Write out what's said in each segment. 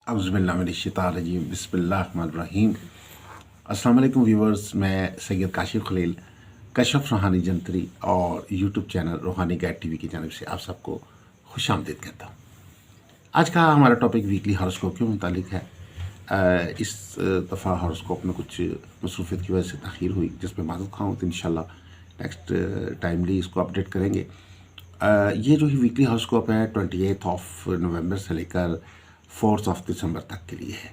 अऊज़ुबिल्लाहिमिनश्शैतानिर्रजीम बिस्मिल्लाहिर्रहमानिर्रहीम। अस्सलाम वालेकुम व्यूवर्स, मैं सैयद काशिफ खलील कशफ रूहानी जंतरी और यूट्यूब चैनल रूहानी गाइड टीवी की जानिब से आप सबको खुशामदीद कहता हूँ। आज का हमारा टॉपिक वीकली हॉरोस्कोप के मुतालिक है। इस दफ़ा हॉरोस्कोप में कुछ मसरूफियत की वजह से तख़ीर हुई, जिसमें माज़ूर खाऊँ तो इंशाल्लाह नेक्स्ट टाइमली इसको अपडेट करेंगे। ये जो वीकली हॉरोस्कोप है 28 नवंबर से लेकर 4 दिसंबर तक के लिए है।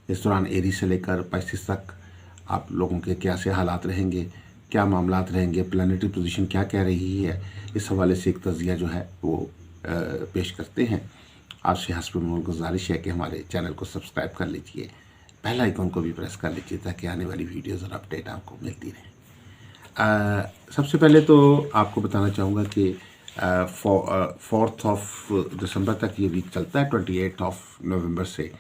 इस दौरान एरी से लेकर पाइसिस तक आप लोगों के कैसे हालात रहेंगे, क्या मामलात रहेंगे, प्लानिटरी पोजीशन क्या कह रही है, इस हवाले से एक तज़किया जो है वो पेश करते हैं। आपसे हस्बमौल गुजारिश है कि हमारे चैनल को सब्सक्राइब कर लीजिए, बेल आइकन को भी प्रेस कर लीजिए ताकि आने वाली वीडियोज़ और अपडेट आपको मिलती रहे। सबसे पहले तो आपको बताना चाहूँगा कि 4 दिसंबर तक ये वीक चलता है 28 नवंबर से,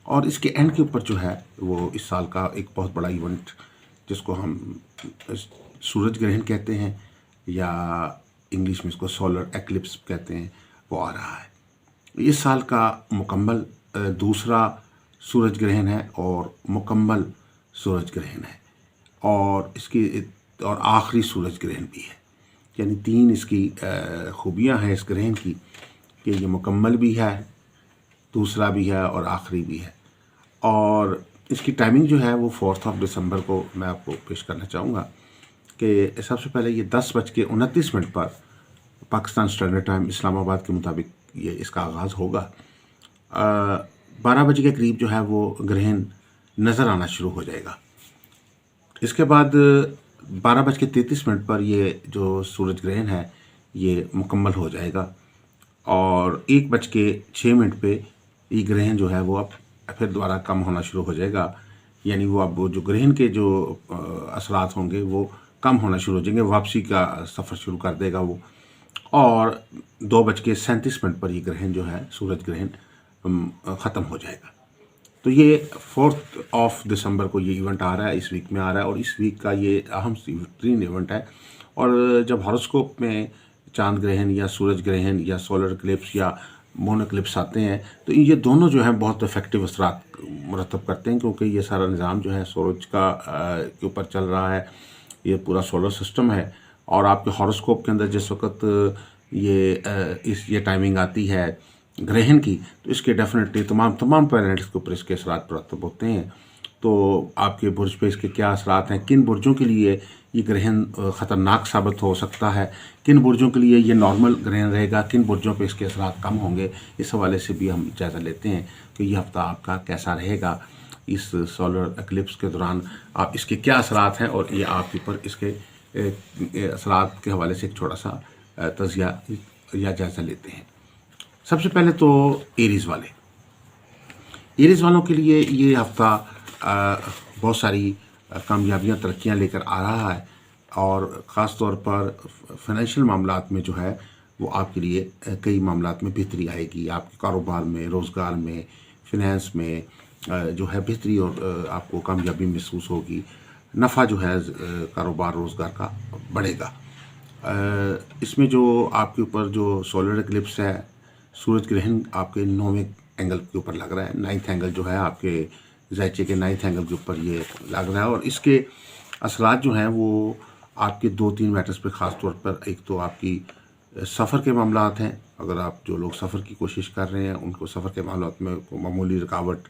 और इसके एंड के ऊपर जो है वो इस साल का एक बहुत बड़ा इवेंट जिसको हम सूरज ग्रहण कहते हैं या इंग्लिश में इसको सोलर एक्लिप्स कहते हैं, वो आ रहा है। इस साल का मुकम्मल दूसरा सूरज ग्रहण है और मुकम्मल सूरज ग्रहण है, और इसकी और आखिरी सूरज ग्रहण भी है। यानी 3 इसकी खूबियाँ हैं इस ग्रहण की कि ये मुकम्मल भी है, दूसरा भी है और आखिरी भी है। और इसकी टाइमिंग जो है वो 4 दिसंबर को मैं आपको पेश करना चाहूँगा कि सबसे पहले ये 10:29 पर पाकिस्तान स्टैंडर्ड टाइम इस्लामाबाद के मुताबिक ये इसका आगाज़ होगा। 12 बजे के करीब जो है वो ग्रहण नज़र आना शुरू हो जाएगा। इसके बाद 12:33 पर ये जो सूरज ग्रहण है ये मुकम्मल हो जाएगा, और 1:06 पे ये ग्रहण जो है वो अब फिर दोबारा कम होना शुरू हो जाएगा। यानी वो अब वो जो ग्रहण के जो असरात होंगे वो कम होना शुरू हो जाएंगे, वापसी का सफ़र शुरू कर देगा वो। और 2:37 पर ये ग्रहण जो है सूरज ग्रहण ख़त्म हो जाएगा। तो ये 4 दिसंबर को ये इवेंट आ रहा है, इस वीक में आ रहा है, और इस वीक का ये अहम तरीन इवेंट है। और जब हॉरोस्कोप में चांद ग्रहण या सूरज ग्रहण या सोलर इक्लिप्स या मून इक्लिप्स आते हैं तो ये दोनों जो हैं बहुत इफ़ेक्टिव असरात मुरतब करते हैं, क्योंकि ये सारा निज़ाम जो है सूरज का के ऊपर चल रहा है। ये पूरा सोलर सिस्टम है, और आपके हॉरोस्कोप के अंदर जिस वक्त ये टाइमिंग आती है ग्रहण की, तो इसके डेफिनेटली तमाम प्लैनेट्स के ऊपर इसके असरात मुरतब होते हैं। तो आपके बुर्ज पे इसके क्या असरात हैं, किन बुर्जों के लिए ये ग्रहण ख़तरनाक साबित हो सकता है, किन बुर्जों के लिए ये नॉर्मल ग्रहण रहेगा, किन बुर्जों पे इसके असरात कम होंगे, इस हवाले से भी हम जायज़ा लेते हैं कि ये हफ़्ता आपका कैसा रहेगा। इस सोलर एक्लिप्स के दौरान आप इसके क्या असरात हैं, और ये आपके ऊपर इसके असरात के हवाले से एक छोटा सा तज़किया या जायज़ा लेते हैं। सबसे पहले तो एरीज़ वालों के लिए ये हफ़्ता बहुत सारी कामयाबियाँ तरक्कियाँ लेकर आ रहा है, और ख़ास तौर पर फाइनेंशियल मामलात में जो है वो आपके लिए कई मामलात में बेहतरी आएगी। आपके कारोबार में, रोज़गार में, फिनेंस में जो है बेहतरी और आपको कामयाबी महसूस होगी। नफ़ा जो है कारोबार रोज़गार का बढ़ेगा। इसमें जो आपके ऊपर जो सोलर इक्लिप्स है, सूरज ग्रहण आपके 9वें एंगल के ऊपर लग रहा है। 9th एंगल जो है आपके ज़ायचे के 9th एंगल के ऊपर ये लग रहा है, और इसके असरात जो हैं वो आपके 2-3 मैटर्स पे ख़ास तौर पर, एक तो आपकी सफ़र के मामलात हैं। अगर आप जो लोग सफ़र की कोशिश कर रहे हैं उनको सफ़र के मामलात में मामूली रुकावट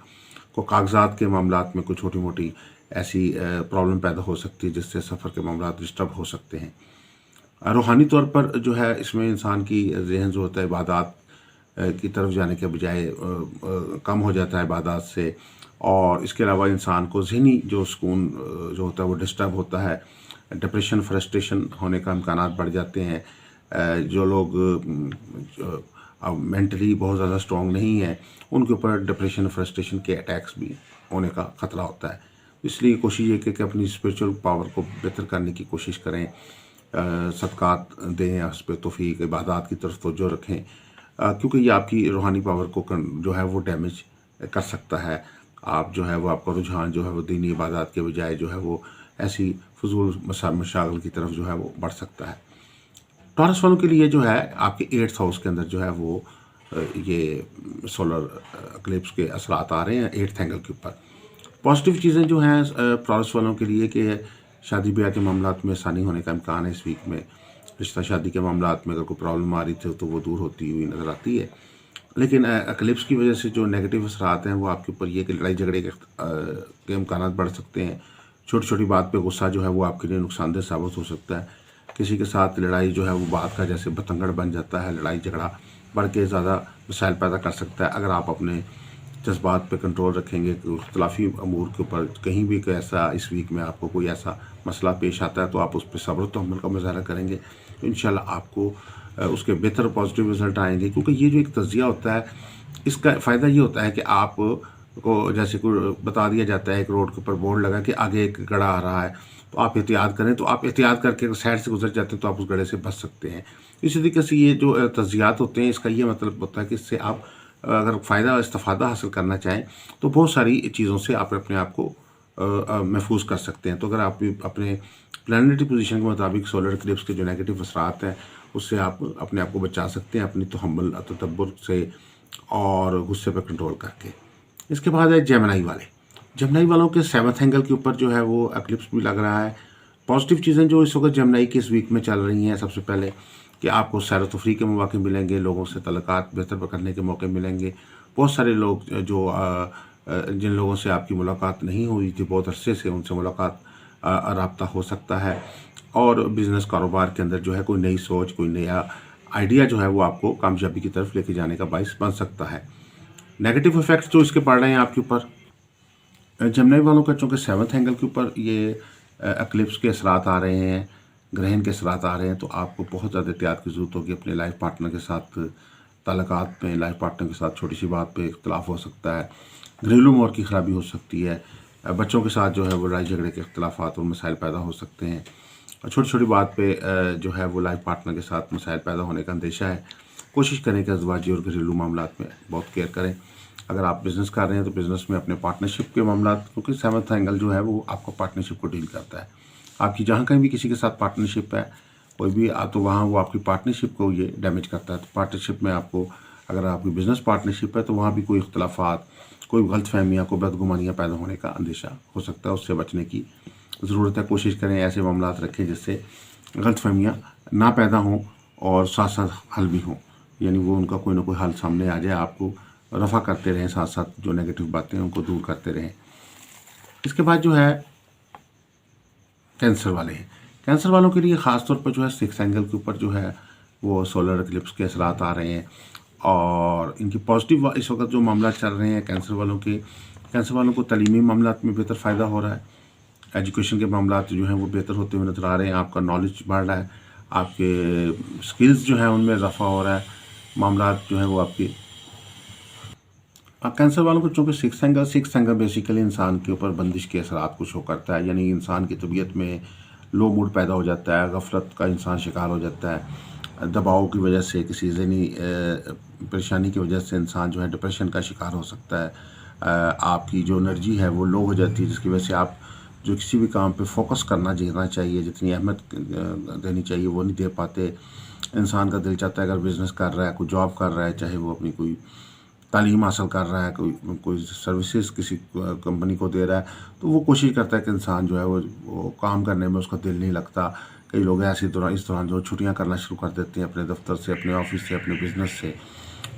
को, कागज़ात के मामलात में कोई छोटी मोटी ऐसी प्रॉब्लम पैदा हो सकती है जिससे सफ़र के मामलात डिस्टर्ब हो सकते हैं। रूहानी तौर पर जो है इसमें इंसान की जहन जो होता है इबादत की तरफ जाने के बजाय कम हो जाता है इबादत से, और इसके अलावा इंसान को ज़हनी जो सुकून जो होता है वो डिस्टर्ब होता है। डिप्रेशन, फ्रस्ट्रेशन होने का इम्कानात बढ़ जाते हैं। जो लोग मेंटली बहुत ज़्यादा स्ट्रॉन्ग नहीं है उनके ऊपर डिप्रेशन, फ्रस्ट्रेशन के अटैक्स भी होने का ख़तरा होता है। इसलिए कोशिश ये कि अपनी स्पिरिचुअल पावर को बेहतर करने की कोशिश करें, सदक़ात दें, उस पर तौफ़ीक इबादत की तरफ तवज्जो रखें, क्योंकि ये आपकी रूहानी पावर को जो है वो डैमेज कर सकता है। आप जो है वो आपका रुझान जो है वो दीनी इबादत के बजाय जो है वो ऐसी फजूल मशागल की तरफ जो है वो बढ़ सकता है। टॉरस वालों के लिए जो है आपके 8th हाउस के अंदर जो है वो ये सोलर इक्लिप्स के असरात आ रहे हैं 8th एंगल के ऊपर। पॉजिटिव चीज़ें जो हैं टॉरस वालों के लिए कि शादी ब्याह के मामलात में आसानी होने का इम्कान है इस वीक में। रिश्ता शादी के मामलात में अगर कोई प्रॉब्लम आ रही थी तो वो दूर होती हुई नज़र आती है। लेकिन इक्लिप्स की वजह से जो नेगेटिव असरात हैं वो आपके ऊपर ये कि लड़ाई झगड़े के इम्कान बढ़ सकते हैं। छोटी छोटी बात पे गुस्सा जो है वो आपके लिए नुकसानदेह साबित हो सकता है। किसी के साथ लड़ाई जो है वो बात का जैसे बतंगड़ बन जाता है, लड़ाई झगड़ा बढ़ के ज़्यादा मसाइल पैदा कर सकता है। अगर आप अपने जज्बात पे कंट्रोल रखेंगे, इख्तलाफी अमूर के ऊपर कहीं भी कोई ऐसा इस वीक में आपको कोई ऐसा मसला पेश आता है तो आप उस पर सब्र तहम्मुल का मुज़ाहरा करेंगे तो इंशाल्लाह आपको उसके बेहतर पॉजिटिव रिजल्ट आएंगे। क्योंकि ये जो एक तज़किया होता है इसका फ़ायदा ये होता है कि आप को जैसे कोई बता दिया जाता है एक रोड के ऊपर बोर्ड लगा कि आगे एक गड़ा आ रहा है तो आप एहतियात करें, तो आप एहतियात करके साइड से गुजर जाते हैं तो आप उस गड़े से बच सकते हैं। इसी तरीके से ये जो तज़कियात होते हैं इसका ये मतलब होता है कि इससे आप अगर फ़ायदा इस्तिफ़ादा हासिल करना चाहें तो बहुत सारी चीज़ों से आप अपने आप को महफूज कर सकते हैं। तो अगर आप भी अपने प्लानिटरी पोजीशन के मुताबिक सोलर इक्लिप्स के जो नेगेटिव असरात हैं उससे आप अपने आप को बचा सकते हैं अपनी तहम्मुल तदब्बुर से और गुस्से पर कंट्रोल करके। इसके बाद है जेमिनी वाले। जेमिनी वालों के 7th एंगल के ऊपर जो है वो इक्लिप्स भी लग रहा है। पॉजिटिव चीज़ें जो इस वक्त जेमिनी की इस वीक में चल रही हैं, सबसे पहले कि आपको सैर तफरी के मौके मिलेंगे, लोगों से तल्लुकात बेहतर करने के मौके मिलेंगे। बहुत सारे लोग जो जिन लोगों से आपकी मुलाकात नहीं हुई थी बहुत अरसे से, उनसे मुलाकात राब्ता हो सकता है। और बिज़नेस कारोबार के अंदर जो है कोई नई सोच, कोई नया आइडिया जो है वो आपको कामयाबी की तरफ लेके जाने का बाइस बन सकता है। नेगेटिव इफेक्ट्स जो इसके पड़ रहे हैं आपके ऊपर, जेमिनी वालों का चूँकि 7th एंगल के ऊपर ये इक्लिप्स के असरात आ रहे हैं, ग्रहण के असरात आ रहे हैं, तो आपको बहुत ज़्यादा एहतियात की ज़रूरत होगी अपने लाइफ पार्टनर के साथ। ताल्लुकात में लाइफ पार्टनर के साथ छोटी सी बात पे इख्तलाफ हो सकता है, घरेलू उमूर की ख़राबी हो सकती है, बच्चों के साथ जो है वो लड़ाई झगड़े के इख्तलाफात और मसाइल पैदा हो सकते हैं। छोटी छोटी बात पे जो है वो लाइफ पार्टनर के साथ मसाइल पैदा होने का अंदेशा है। कोशिश करें कि अज़वाजी और घरेलू मामलात में बहुत केयर करें। अगर आप बिज़नेस कर रहे हैं तो बिज़नेस में अपने पार्टनरशिप के मामलात, क्योंकि 7th एंगल जो है वो आपको पार्टनरशिप को डील करता है। आपकी जहाँ कहीं भी किसी के साथ पार्टनरशिप है कोई भी तो वहाँ वो आपकी पार्टनरशिप को ये डैमेज करता है। तो पार्टनरशिप में आपको, अगर आपकी बिज़नेस पार्टनरशिप है तो वहाँ भी कोई इख्तलाफात, कोई गलतफहमियाँ, कोई बदगुमानियाँ पैदा होने का अंदेशा हो सकता है। उससे बचने की ज़रूरत है। कोशिश करें ऐसे मामलात रखें जिससे गलतफहमियाँ ना पैदा हों और साथ साथ हल भी हों, यानी वो उनका कोई ना कोई हल सामने आ जाए। आपको रफ़ा करते रहें, साथ साथ जो नेगेटिव बातें हैं उनको दूर करते रहें। इसके बाद जो है कैंसर वाले हैं। कैंसर वालों के लिए ख़ास तौर पर जो है 6th एंगल के ऊपर जो है वो सोलर इक्लिप्स के असरात आ रहे हैं और इनकी पॉजिटिव इस वक्त जो मामला चल रहे हैं कैंसर वालों के, कैंसर वालों को तलीमी मामलात में बेहतर फ़ायदा हो रहा है। एजुकेशन के मामलात जो हैं वो बेहतर होते हुए नज़र आ रहे हैं। आपका नॉलेज बढ़ रहा है, आपके स्किल्स जो हैं उनमें इजाफा हो रहा है। मामलात जो है वो आपकी कैंसर वालों को चूँकि 6th एंगल बेसिकली इंसान के ऊपर बंदिश के असरात को शो करता है, यानी इंसान की तबीयत में लो मूड पैदा हो जाता है, गफलत का इंसान शिकार हो जाता है, दबाव की वजह से, किसी ज़हनी परेशानी की वजह से इंसान जो है डिप्रेशन का शिकार हो सकता है। आपकी जो एनर्जी है वो लो हो जाती है, जिसकी वजह से आप जो किसी भी काम पे फोकस करना देना चाहिए, जितनी अहमियत देनी चाहिए वो नहीं दे पाते। इंसान का दिल चाहता है अगर बिज़नेस कर रहा है, कोई जॉब कर रहा है, चाहे वो अपनी कोई तालीम हासिल कर रहा है, कोई सर्विसेज किसी कंपनी को दे रहा है, तो वो कोशिश करता है कि इंसान जो है वो काम करने में उसका दिल नहीं लगता। कई लोग ऐसे इस दौरान जो छुट्टियां करना शुरू कर देते हैं अपने दफ्तर से, अपने ऑफिस से, अपने बिज़नेस से,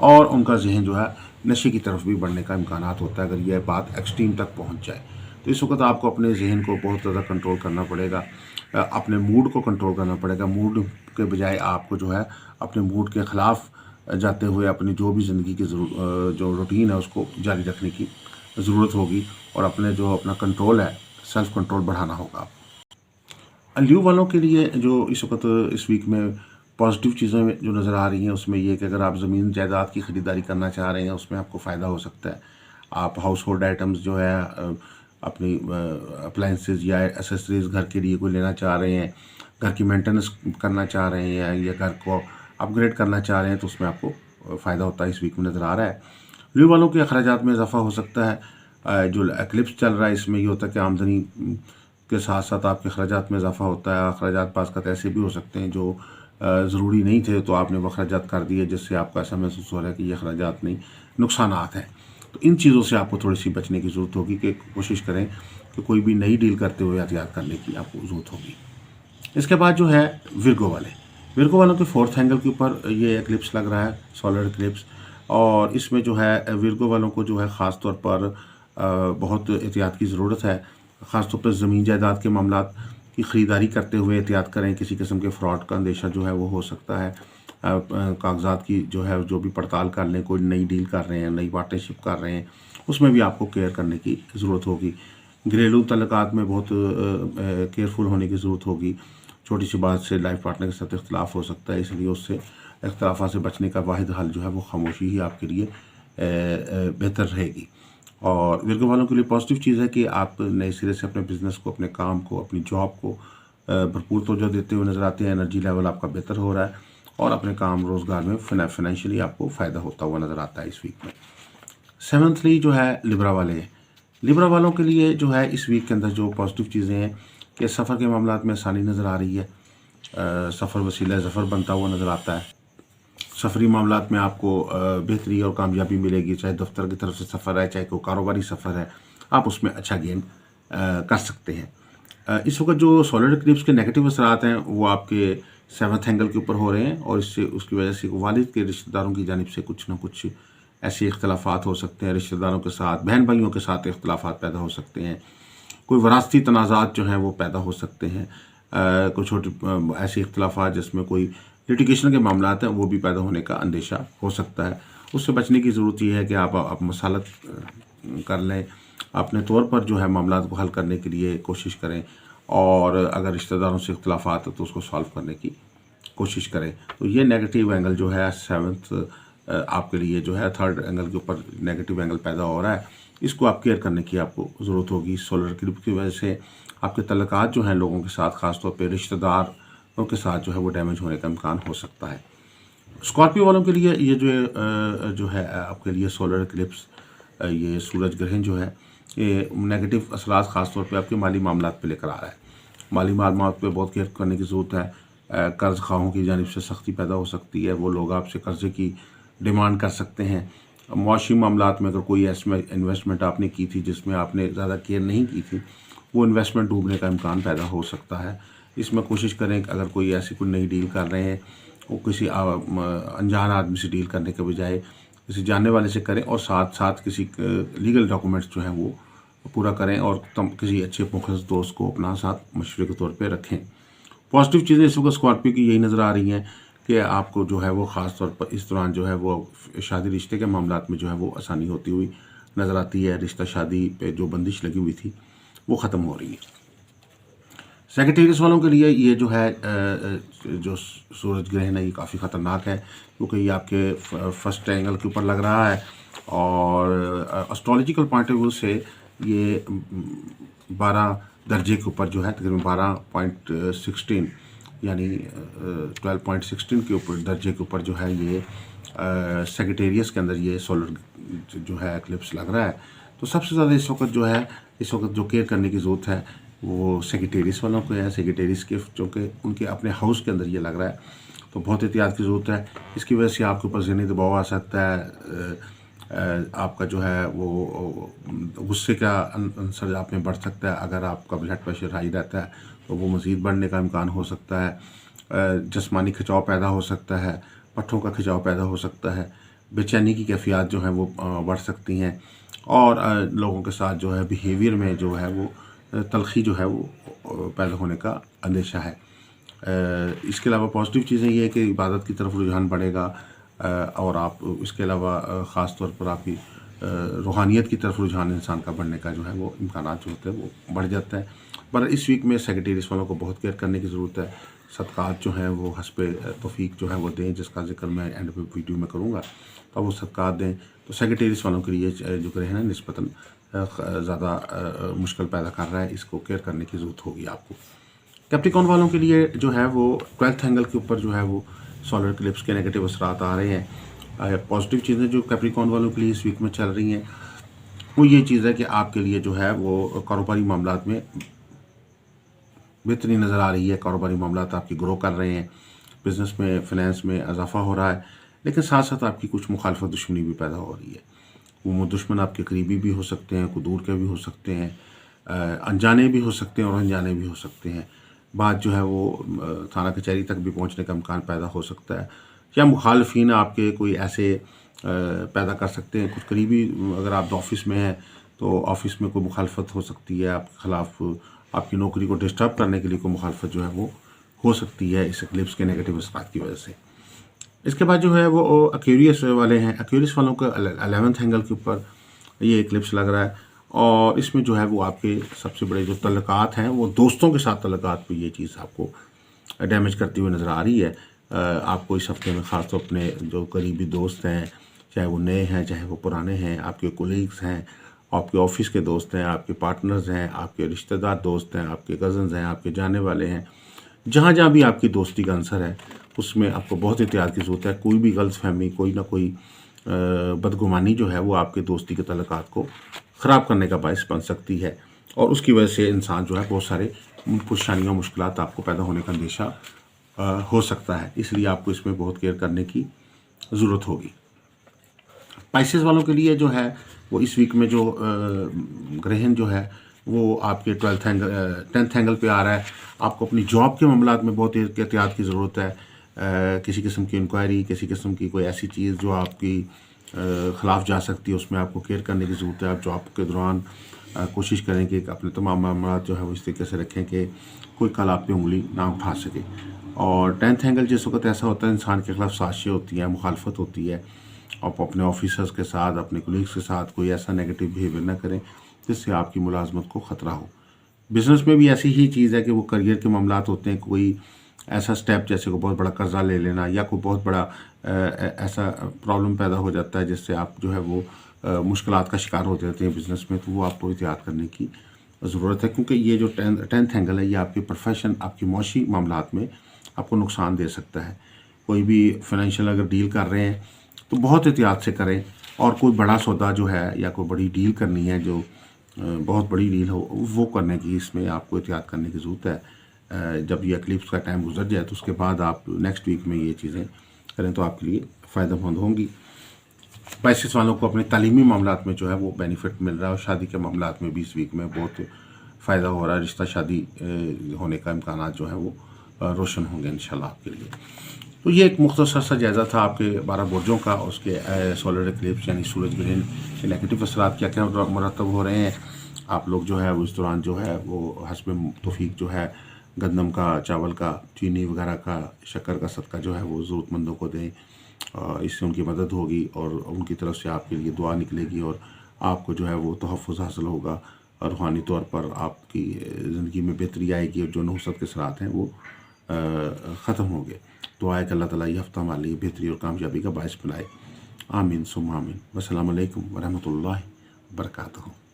और उनका जहन जो है नशे की तरफ भी बढ़ने का इम्कान होता है अगर यह बात एक्सट्रीम तक पहुँच जाए। तो इस वक्त आपको अपने जहन को बहुत ज़्यादा कंट्रोल करना पड़ेगा, अपने मूड को कंट्रोल करना पड़ेगा। मूड के बजाय आपको जो है अपने मूड के ख़िलाफ़ जाते हुए अपनी जो भी ज़िंदगी की जो रूटीन है उसको जारी रखने की ज़रूरत होगी और अपना कंट्रोल है, सेल्फ़ कंट्रोल बढ़ाना होगा। ल्यू वालों के लिए जो इस वक्त इस वीक में पॉजिटिव चीज़ें जो नज़र आ रही हैं उसमें ये कि अगर आप ज़मीन जायदाद की ख़रीदारी करना चाह रहे हैं उसमें आपको फ़ायदा हो सकता है। आप हाउस होल्ड आइटम्स जो है अपनी अप्लाइंसेस या एसेसरीज़ घर के लिए कोई लेना चाह रहे हैं, घर की मेंटेनेंस करना चाह रहे हैं या घर को अपग्रेड करना चाह रहे हैं तो उसमें आपको फ़ायदा होता है, इस वीक में नज़र आ रहा है। ल्यू वालों के अखराजात में इजाफा हो सकता है। जो एक्लिप्स चल रहा है इसमें ये होता है कि आमदनी के साथ साथ आपके अखराजात में इजाफा होता है। अखराजात पास का ऐसे भी हो सकते हैं जो ज़रूरी नहीं थे तो आपने वो अखराजात कर दिए, जिससे आपको ऐसा महसूस हो रहा है कि ये अखराजात नहीं, नुकसानात हैं। तो इन चीज़ों से आपको थोड़ी सी बचने की ज़रूरत होगी कि कोशिश करें कि कोई भी नई डील करते हुए एहतियात करने की आपको ज़रूरत होगी। इसके बाद जो है विर्गो वालों के फोर्थ एंगल के ऊपर ये एक्लिप्स लग रहा है, सोलर एक्लिप्स। और इसमें जो है विर्गो वालों को जो है ख़ास तौर पर बहुत एहतियात की ज़रूरत है। ख़ास तौर पर ज़मीन जायदाद के मामलात की ख़रीदारी करते हुए एहतियात करें, किसी किस्म के फ्रॉड का अंदेशा जो है वो हो सकता है। कागज़ात की जो है जो भी पड़ताल कर लें, कोई नई डील कर रहे हैं, नई पार्टनरशिप कर रहे हैं, उसमें भी आपको केयर करने की ज़रूरत होगी। घरेलू तल्लुकात में बहुत केयरफुल होने की ज़रूरत होगी। छोटी सी बात से लाइफ पार्टनर के साथ इख्तलाफ हो सकता है, इसलिए उससे इख्तलाफा से बचने का वाहिद हल जो है वो खामोशी ही आपके लिए बेहतर रहेगी। और विर्गो वालों के लिए पॉजिटिव चीज़ है कि आप नए सिरे से अपने बिज़नेस को, अपने काम को, अपनी जॉब को भरपूर तवज्जो देते हुए नज़र आते हैं। एनर्जी लेवल आपका बेहतर हो रहा है और अपने काम रोज़गार में फाइनेंशियली आपको फ़ायदा होता हुआ नज़र आता है इस वीक में। सेवंथली जो है लिब्रा वाले हैं। लिब्रा वालों के लिए जो है इस वीक के अंदर जो पॉजिटिव चीज़ें हैं कि सफ़र के मामलात में आसानी नज़र आ रही है। सफ़र वसीला ज़फ़र बनता हुआ नज़र आता है। सफरी मामलात में आपको बेहतरी और कामयाबी मिलेगी, चाहे दफ्तर की तरफ से सफ़र है, चाहे कोई कारोबारी सफ़र है, आप उसमें अच्छा गेन कर सकते हैं। इस वक्त जो सोलर इक्लिप्स के नेगेटिव असरात हैं वो आपके सेवन्थ एंगल के ऊपर हो रहे हैं और इससे उसकी वजह से वालिद के रिश्तेदारों की जानिब से कुछ ना कुछ ऐसे इख्तलाफात हो सकते हैं। रिश्तेदारों के साथ, बहन भाइयों के साथ इख्तलाफात पैदा हो सकते हैं। कोई वरासती तनाज़ात जो हैं वो पैदा हो सकते हैं। कुछ छोटे ऐसे इख्तलाफात जिसमें कोई लिटिगेशन के मामलात हैं वो भी पैदा होने का अंदेशा हो सकता है। उससे बचने की ज़रूरत ये है कि आप मसालत कर लें, अपने तौर पर जो है मामलात को हल करने के लिए कोशिश करें और अगर रिश्तेदारों से इख्तलाफात है तो उसको सॉल्व करने की कोशिश करें। तो ये नेगेटिव एंगल जो है सेवन्थ आपके लिए जो है थर्ड एंगल के ऊपर नेगेटिव एंगल पैदा हो रहा है, इसको आप केयर करने की आपको ज़रूरत होगी। सोलर इक्लिप्स की वजह से आपके तल्लुकात जो हैं लोगों के साथ, ख़ास तौर पे रिश्तेदारों के साथ जो है वो डैमेज होने का इम्कान हो सकता है। स्कॉर्पियो वालों के लिए ये जो है आपके लिए सोलर इक्लिप्स, ये सूरज ग्रहण जो है ये नेगेटिव असरात ख़ास तौर पे आपके माली मामलात पे लेकर आ रहा है। माली मामलात पे बहुत केयर करने की ज़रूरत है। कर्ज़ खाओं की जानिब से सख्ती पैदा हो सकती है, वो लोग आपसे कर्ज़े की डिमांड कर सकते हैं। मुआशी मामलात में अगर कोई ऐसी इन्वेस्टमेंट आपने की थी जिसमें आपने ज़्यादा केयर नहीं की थी, वो इन्वेस्टमेंट डूबने का इम्कान पैदा हो सकता है। इसमें कोशिश करें कि अगर कोई ऐसी कोई नई डील कर रहे हैं, वो किसी अनजान आदमी से डील करने के बजाय किसी जानने वाले से करें और साथ साथ किसी लीगल डॉक्यूमेंट्स जो हैं वो पूरा करें और किसी अच्छे मुखलिस दोस्त को अपना साथ मशवरे के तौर पे रखें। पॉजिटिव चीज़ें इस वक्त स्कॉर्पियो की यही नज़र आ रही हैं कि आपको जो है वो ख़ास तौर पर इस दौरान जो है वो शादी रिश्ते के मामलात में जो है वो आसानी होती हुई नज़र आती है। रिश्ता शादी पे जो बंदिश लगी हुई थी वो ख़त्म हो रही है। सेक्रेटेरियस वालों के लिए ये जो है जो सूरज ग्रहण है ये काफ़ी ख़तरनाक है, क्योंकि ये आपके फर्स्ट एंगल के ऊपर लग रहा है और एस्ट्रोलॉजिकल पॉइंट ऑफ व्यू से ये 12 दर्जे के ऊपर जो है तकरीबन 12.16 यानी 12.16 के ऊपर दर्जे के ऊपर जो है ये सेक्रेटेरियस के अंदर ये सोलर जो है एक्लिप्स लग रहा है। तो सबसे ज़्यादा इस वक्त जो केयर करने की ज़रूरत है वो सेक्रेटेरियस वालों को है। सेक्रेटेरियस के जो कि उनके अपने हाउस के अंदर ये लग रहा है, तो बहुत एहतियात की ज़रूरत है। इसकी वजह से आपके ऊपर ज़हनी दबाव आ सकता है, आपका जो है वो गुस्से का अंसर आप में बढ़ सकता है। अगर आपका ब्लड प्रेशर हाई रहता है तो वो मज़ीद बढ़ने का इम्कान हो सकता है। जिस्मानी खिंचाव पैदा हो सकता है, पट्ठों का खिंचाव पैदा हो सकता है, बेचैनी की कैफियत जो है वो बढ़ सकती हैं और लोगों के साथ जो है बिहेवियर में जो है वो तलखी जो है वो पैदा होने का अंदेशा है। इसके अलावा पॉजिटिव चीज़ें ये है कि इबादत की तरफ रुझान बढ़ेगा और आप इसके अलावा ख़ास तौर पर आपकी रूहानियत की तरफ रुझान इंसान का बढ़ने का जो है वो इम्कानात जो होते हैं वो बढ़ जाता है। पर इस वीक में सेक्रेटेरियस वालों को बहुत केयर करने की ज़रूरत है। सदक़ात जो हैं वो हस्बे तौफीक जो है वो दें, जिसका जिक्र मैं एंड पे वीडियो में करूँगा, तो वो सदक़ात दें। तो सेक्रेटेरियस वालों के लिए जो ग्रहण है निस्बतन ज़्यादा मुश्किल पैदा कर रहा है, इसको केयर करने की ज़रूरत होगी आपको। कैप्रिकॉर्न वालों के लिए जो है वो 12th एंगल के ऊपर जो है वो सोलर इक्लिप्स के नेगेटिव असरात आ रहे हैं। पॉजिटिव चीज़ें जो कैप्रिकॉर्न वालों के लिए इस वीक में चल रही हैं वो ये चीज़ है कि आपके लिए जो है वो कारोबारी मामलात में बेहतरी नज़र आ रही है। कारोबारी मामलात आपके ग्रो कर रहे हैं, बिज़नेस में, फिनेंस में इजाफा हो रहा है, लेकिन साथ साथ आपकी कुछ मुखालफत दुश्मनी भी पैदा हो रही है। वो दुश्मन आपके करीबी भी हो सकते हैं, कोई दूर के भी हो सकते हैं, अनजाने भी हो सकते हैं और अनजाने भी हो सकते हैं। बात जो है वो थाना कचहरी तक भी पहुंचने का इम्कान पैदा हो सकता है, या मुखालफिन आपके कोई ऐसे पैदा कर सकते हैं। कुछ करीबी, अगर आप ऑफिस में हैं तो ऑफिस में कोई मुखालफत हो सकती है आपके ख़िलाफ़, आपकी नौकरी को डिस्टर्ब करने के लिए कोई मुखालफत जो है वो हो सकती है इस एक्लिप्स के नेगेटिव असरात की वजह से। इसके बाद जो है वो एक्वेरियस वाले हैं, एक्वेरियस वालों का 11th एंगल के ऊपर ये एक्लिप्स लग रहा है, और इसमें जो है वो आपके सबसे बड़े जो तल्लुकात हैं वो दोस्तों के साथ तल्लुकात पे ये चीज़ आपको डैमेज करती हुई नज़र आ रही है। आपको इस हफ्ते में ख़ास तौर अपने जो करीबी दोस्त हैं, चाहे वो नए हैं चाहे वो पुराने हैं, आपके कोलीग्स हैं, आपके ऑफिस के दोस्त हैं, आपके पार्टनर्स हैं, आपके रिश्तेदार दोस्त हैं, आपके कज़न्स हैं, आपके जाने वाले हैं, जहाँ जहाँ भी आपकी दोस्ती का अंसर है उसमें आपको बहुत एहतियात की ज़रूरत है। कोई भी गलतफहमी, कोई ना कोई बदगुमानी जो है वो आपके दोस्ती के तल्लुकात को ख़राब करने का बायस बन सकती है, और उसकी वजह से इंसान जो है बहुत सारे परेशानियाँ, मुश्किलात आपको पैदा होने का अंदेशा हो सकता है। इसलिए आपको इसमें बहुत केयर करने की ज़रूरत होगी। स्पाइसेस वालों के लिए जो है वो इस वीक में जो ग्रहण जो है वो आपके 10th एंगल पे आ रहा है। आपको अपनी जॉब के मामलात में बहुत एहतियात की ज़रूरत है। किसी किस्म की इंक्वायरी, किसी किस्म की कोई ऐसी चीज़ जो आपकी ख़िलाफ़ जा सकती है, उसमें आपको केयर करने की ज़रूरत है। आप जॉब के दौरान कोशिश करें कि अपने तमाम मामलात जो है वो इस तरीके से रखें कि कोई कल आप पे उंगली ना उठा सके। और 10th एंगल जिस वक्त ऐसा होता है, इंसान के ख़िलाफ़ साजिशें होती हैं, मुखालफत होती है। आप अपने ऑफिसर्स के साथ, अपने कोलीग्स के साथ कोई ऐसा नेगेटिव बिहेवियर ना करें जिससे आपकी मुलाजमत को ख़तरा हो। बिज़नेस में भी ऐसी ही चीज़ है कि वो करियर के मामलात होते हैं। कोई ऐसा स्टेप जैसे कोई बहुत बड़ा कर्जा ले लेना, या कोई बहुत बड़ा ऐसा प्रॉब्लम पैदा हो जाता है जिससे आप जो है वो मुश्किलात का शिकार हो जाते हैं बिज़नेस में, तो वो आपको एहतियात करने की ज़रूरत है, क्योंकि ये जो 10th एंगल है ये आपके प्रोफेशन, आपकी मौशी मामलात में आपको नुकसान दे सकता है। कोई भी फाइनेंशियल अगर डील कर रहे हैं तो बहुत एहतियात से करें, और कोई बड़ा सौदा जो है या कोई बड़ी डील करनी है जो बहुत बड़ी डील हो, वो करने की इसमें आपको एहतियात करने की ज़रूरत है। जब ये एक्लिप्स का टाइम गुजर जाए तो उसके बाद आप नेक्स्ट वीक में ये चीज़ें करें तो आपके लिए फ़ायदेमंद होंगी। स्पाइसेस वालों को अपने तालीमी मामलात में जो है वो बेनिफिट मिल रहा है, और शादी के मामलात में भी इस वीक में बहुत फ़ायदा हो रहा है। रिश्ता शादी होने का इम्कान जो है वो रोशन होंगे इंशाल्लाह आपके लिए। तो ये एक मुख्तसर सा जायज़ा था आपके 12 बुर्जों का, उसके सोलर एक्लिप्स यानी सूरज ग्रहण के नेगेटिव असरात क्या क्या मुरतब हो रहे हैं। आप लोग जो है वो इस दौरान जो है वो हस्ब तौफीक जो है गंदम का, चावल का, चीनी वगैरह का, शक्कर का सदका जो है वो ज़रूरतमंदों को दें। इससे उनकी मदद होगी और उनकी तरफ से आपके लिए दुआ निकलेगी, और आपको जो है वो तहफ़्फ़ुज़ हासिल होगा, और रूहानी तौर पर आपकी ज़िंदगी में बेहतरी आएगी, और जो नुहसत के असरात हैं वो ख़त्म होंगे। दुआ है कि अल्लाह ताला ये हफ़्ता हमारे लिए बेहतरी और कामयाबी का बायस बनाए। आमीन सुम्मा आमीन। वस्सलामु अलैकुम वरहमतुल्लाहि वबरकातुहू।